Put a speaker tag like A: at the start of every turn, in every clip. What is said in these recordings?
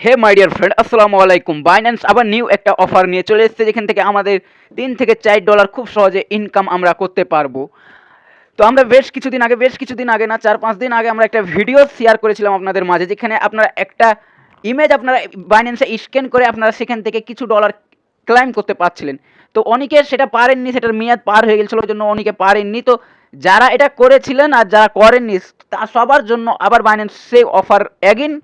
A: Hey my dear friend, আসসালামু আলাইকুম। Binance আবার নিউ একটা অফার নিয়ে চলে এসেছে, যেখান থেকে আমাদের $3 থেকে $4 খুব সহজে ইনকাম আমরা করতে পারবো। তো আমরা বেশ কিছুদিন আগে না, 4-5 দিন আগে আমরা একটা ভিডিও শেয়ার করেছিলাম আপনাদের মাঝে, যেখানে আপনারা একটা ইমেজ আপনারা বাইন্যান্সে স্ক্যান করে আপনারা সেখান থেকে কিছু ডলার ক্লাইম করতে পারছিলেন। তো অনেকে সেটা পারেননি, সেটার মেয়াদ পার হয়ে গেছিলো, ওই জন্য অনেকে পারেননি। তো যারা এটা করেছিলেন আর যারা করেননি, তা সবার জন্য আবার বাইন্যান্স সেই অফার অ্যাগিন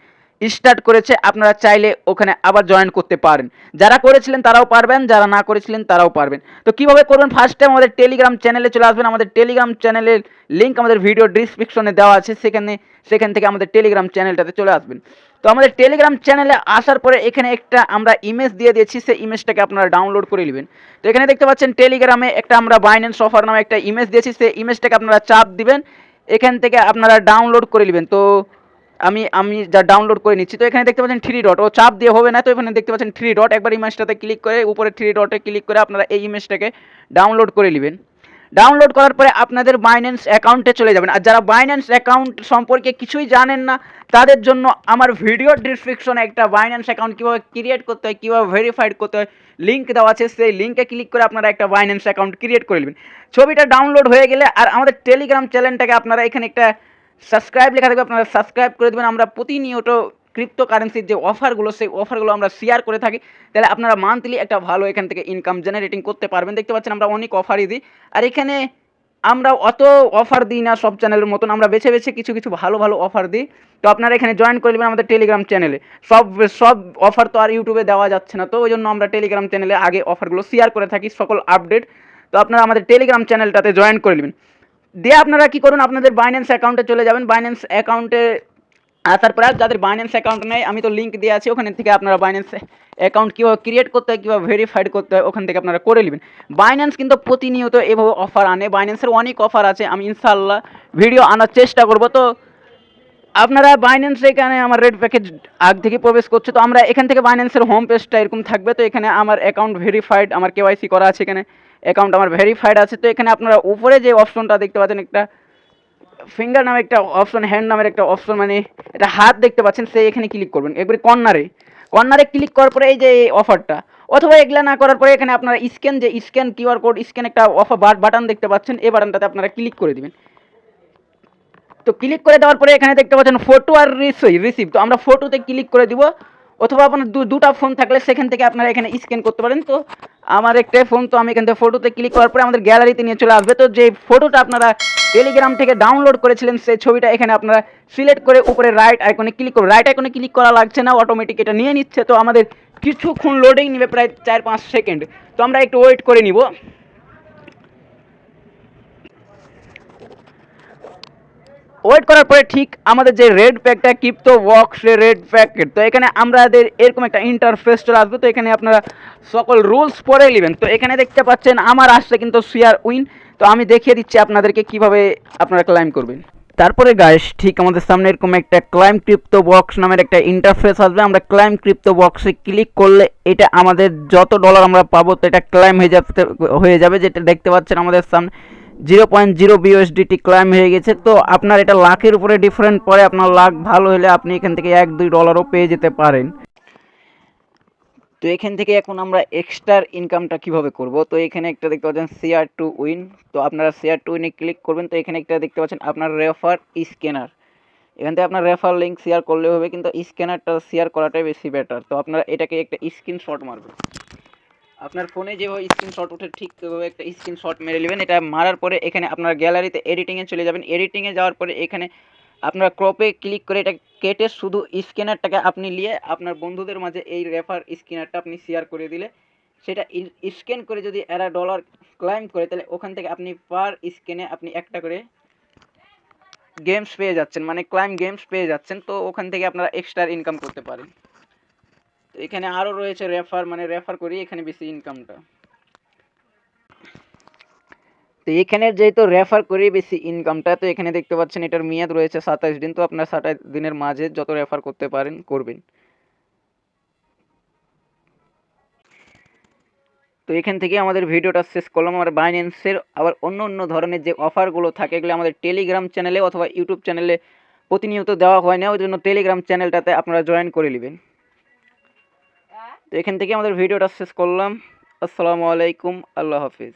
A: স্টার্ট করেছে। আপনারা চাইলে ওখানে আবার জয়েন করতে পারেন। যারা করেছিলেন তারাও পারবেন, যারা না করেছিলেন তারাও পারবেন। তো কীভাবে করবেন, ফার্স্ট টাইম আমাদের টেলিগ্রাম চ্যানেলে চলে আসবেন। আমাদের টেলিগ্রাম চ্যানেলের লিঙ্ক আমাদের ভিডিও ডিসক্রিপশনে দেওয়া আছে, সেখান থেকে আমাদের টেলিগ্রাম চ্যানেলটাতে চলে আসবেন। তো আমাদের টেলিগ্রাম চ্যানেলে আসার পরে এখানে একটা আমরা ইমেজ দিয়ে দিয়েছি, সেই ইমেজটাকে আপনারা ডাউনলোড করে নেবেন। তো এখানে দেখতে পাচ্ছেন টেলিগ্রামে একটা আমরা বাইন্যান্স অফার নামে একটা ইমেজ দিয়েছি, সেই ইমেজটাকে আপনারা চাপ দিবেন, এখান থেকে আপনারা ডাউনলোড করে নেবেন। তো আমি আমি যা ডাউনলোড করে নিচ্ছি। তো এখানে দেখতে পাচ্ছেন থ্রি ডট, ও চাপ দিয়ে হবে না। তো এখানে দেখতে পাচ্ছেন থ্রি ডট, একবার ইমেজটাতে ক্লিক করে উপরে থ্রি ডটে ক্লিক করে আপনারা এই ইমেজটাকে ডাউনলোড করে নেবেন। ডাউনলোড করার পরে আপনাদের বাইন্যান্স অ্যাকাউন্টে চলে যাবেন। আর যারা বাইন্যান্স অ্যাকাউন্ট সম্পর্কে কিছুই জানেন না, তাদের জন্য আমার ভিডিও ডিসক্রিপশনে একটা বাইন্যান্স অ্যাকাউন্ট কীভাবে ক্রিয়েট করতে হয়, কীভাবে ভেরিফাইড করতে হয় লিঙ্ক দেওয়া আছে। সেই লিঙ্কে ক্লিক করে আপনারা একটা বাইন্যান্স অ্যাকাউন্ট ক্রিয়েট করে নেবেন। ছবিটা ডাউনলোড হয়ে গেলে আর আমাদের টেলিগ্রাম চ্যানেলটাকে আপনারা এখানে একটা সাবস্ক্রাইব লেখা থাকবে, আপনারা সাবস্ক্রাইব করে দেবেন। আমরা প্রতিনিয়ত ক্রিপ্টো কারেন্সির যে অফারগুলো, সেই অফারগুলো আমরা শেয়ার করে থাকি। তাহলে আপনারা মান্থলি একটা ভালো এখান থেকে ইনকাম জেনারেটিং করতে পারবেন। দেখতে পাচ্ছেন আমরা অনেক অফারই দিই, আর এখানে আমরা অত অফার দিই না সব চ্যানেলের মতন, আমরা বেছে বেছে কিছু কিছু ভালো ভালো অফার দিই। তো আপনারা এখানে জয়েন করে নেবেন আমাদের টেলিগ্রাম চ্যানেলে। সব সব অফার তো আর ইউটিউবে দেওয়া যাচ্ছে না, তো ওই জন্য আমরা টেলিগ্রাম চ্যানেলে আগে অফারগুলো শেয়ার করে থাকি, সকল আপডেট। তো আপনারা আমাদের টেলিগ্রাম চ্যানেলটাতে জয়েন করে নেবেন। দিয়ে আপনারা কী করুন, আপনাদের বাইন্যান্স অ্যাকাউন্টে চলে যাবেন। বাইন্যান্স অ্যাকাউন্টে আসার পরে যাদের বাইন্যান্স অ্যাকাউন্ট নেই, আমি তো লিঙ্ক দিয়ে আছি, ওখানে থেকে আপনারা বাইন্যান্স অ্যাকাউন্ট কীভাবে ক্রিয়েট করতে হয়, কীভাবে ভেরিফাইড করতে হয়, ওখান থেকে আপনারা করে নেবেন। বাইন্যান্স কিন্তু প্রতিনিয়ত এভাবে অফার আনে, বাইন্যান্সের অনেক অফার আছে, আমি ইনশাল্লাহ ভিডিও আনার চেষ্টা করব। তো আপনারা বাইন্যান্স এখানে আমার রেড প্যাকেজ আগ থেকে প্রবেশ করছে। তো আমরা এখান থেকে বাইন্যান্সের হোম পেজটা এরকম থাকবে। তো এখানে আমার অ্যাকাউন্ট ভেরিফাইড, আমার কেওয়াইসি করা আছে, এখানে অ্যাকাউন্ট আমার ভেরিফাইড আছে। তো এখানে আপনারা উপরে যে অপশনটা দেখতে পাচ্ছেন, একটা ফিঙ্গার নামে একটা অপশন, হ্যান্ড নামের একটা অপশন, মানে এটা হাত দেখতে পাচ্ছেন, সেই এখানে ক্লিক করবেন একবারে কর্নারে। কর্নারে ক্লিক করার পরে এই যে এই অফারটা, অথবা এগুলা না করার পরে এখানে আপনারা স্ক্যান কিউআর কোড স্ক্যান একটা অফার বাটন দেখতে পাচ্ছেন, এই বাটনটাতে আপনারা ক্লিক করে দেবেন। তো ক্লিক করে দেওয়ার পরে এখানে দেখতে পাচ্ছেন ফটো আর রিসিভ। তো আমরা ফটোতে ক্লিক করে দিব, অথবা আপনার দুটা ফোন থাকলে সেখান থেকে আপনারা এখানে স্ক্যান করতে পারেন। তো আমার একটা ফোন, তো আমি এখান থেকে ফটোতে ক্লিক করার পরে আমাদের গ্যালারিতে নিয়ে চলে আসবে। তো যে ফটোটা আপনারা টেলিগ্রাম থেকে ডাউনলোড করেছিলেন, সেই ছবিটা এখানে আপনারা সিলেক্ট করে উপরে রাইট আইকনে ক্লিক করুন। রাইট আইকনে ক্লিক করা লাগছে না, অটোমেটিক এটা নিয়ে নিচ্ছে। তো আমাদের কিছুক্ষণ লোডিং নেবে, প্রায় 4-5 সেকেন্ড। তো আমরা একটু ওয়েট করে নিব। ওয়েট করার পরে ঠিক আমাদের যে রেড প্যাকটা ক্রিপ্টো বক্স রেড প্যাকেট, তো এখানে আমাদের এরকম একটা ইন্টারফেস চলে আসবে। তো এখানে আপনারা সকল রুলস পড়ে নেবেন। তো এখানে দেখতে পাচ্ছেন আমার আসছে কিন্তু শেয়ার উইন। তো আমি দেখিয়ে দিচ্ছি আপনাদেরকে কিভাবে আপনারা ক্লাইম করবেন। তারপরে গাইস, ঠিক আমাদের সামনে এরকম একটা ক্লাইম ক্রিপ্টো বক্স নামের একটা ইন্টারফেস আসবে। আমরা ক্লাইম ক্রিপ্টো বক্সে ক্লিক করলে এটা আমাদের যত ডলার আমরা পাবো, তো এটা ক্লাইম হয়ে যাবে। যেটা দেখতে পাচ্ছেন আমাদের সামনে 0.0 বিউএসডিটি ক্লাইম হয়ে গেছে। তো আপনার এটা লাখের উপরে ডিফারেন্ট পড়ে, আপনার লাখ ভালো হলে আপনি এখান থেকে $1-2 পেয়ে যেতে পারেন। তো এখান থেকে এখন আমরা এক্সট্রা ইনকামটা কিভাবে করব। তো এখানে একটা দেখতে পাচ্ছেন শেয়ার টু উইন। তো আপনারা শেয়ার টু উইনে ক্লিক করবেন। তো এখানে একটা দেখতে পাচ্ছেন আপনার রেফার স্ক্যানার, এখান থেকে আপনার রেফার লিঙ্ক শেয়ার করলে হবে, কিন্তু স্ক্যানারটা শেয়ার করাটাই বেশি বেটার। তো আপনারা এটাকে একটা স্ক্রিনশট মারবেন, আপনার ফোনে যেভাবে স্ক্রিনশট ওঠে ঠিক সেভাবে একটা স্ক্রিনশট মেরে নেবেন। এটা মারার পরে এখানে আপনার গ্যালারিতে এডিটিংয়ে চলে যাবেন। এডিটিংয়ে যাওয়ার পরে এখানে আপনার ক্রপে ক্লিক করে এটা কেটে শুধু স্ক্যানারটাকে আপনি নিয়ে আপনার বন্ধুদের মাঝে এই রেফার স্ক্যানারটা আপনি শেয়ার করে দিলে, সেটা স্ক্যান করে যদি এরা ডলার ক্লাইম করে, তাহলে ওখান থেকে আপনি পার স্ক্যানে আপনি একটা করে গেমস পেয়ে যাচ্ছেন, মানে ক্লাইম গেমস পেয়ে যাচ্ছেন। তো ওখান থেকে আপনারা এক্সট্রা ইনকাম করতে পারেন। তো এখানে আরও রয়েছে রেফার, মানে রেফার করি এখানে বেশি ইনকামটা। তো এখানে যেহেতু রেফার করি বেশি ইনকামটা, তো এখানে দেখতে পাচ্ছেন এটার মেয়াদ রয়েছে 27 দিন। তো আপনার 27 দিনের মাঝে যত রেফার করতে পারেন করবেন। তো এখান থেকে আমাদের ভিডিওটা শেষ করলাম। আমার বাইন্যান্সের আবার অন্য অন্য ধরনের যে অফারগুলো থাকে, এগুলো আমাদের টেলিগ্রাম চ্যানেলে অথবা ইউটিউব চ্যানেলে প্রতিনিয়ত দেওয়া হয় না, ওই জন্য টেলিগ্রাম চ্যানেলটাতে আপনারা জয়েন করে নেবেন। তো এখান থেকে আমাদের ভিডিওটা শেষ করলাম। আসসালামু আলাইকুম, আল্লাহ হাফিজ।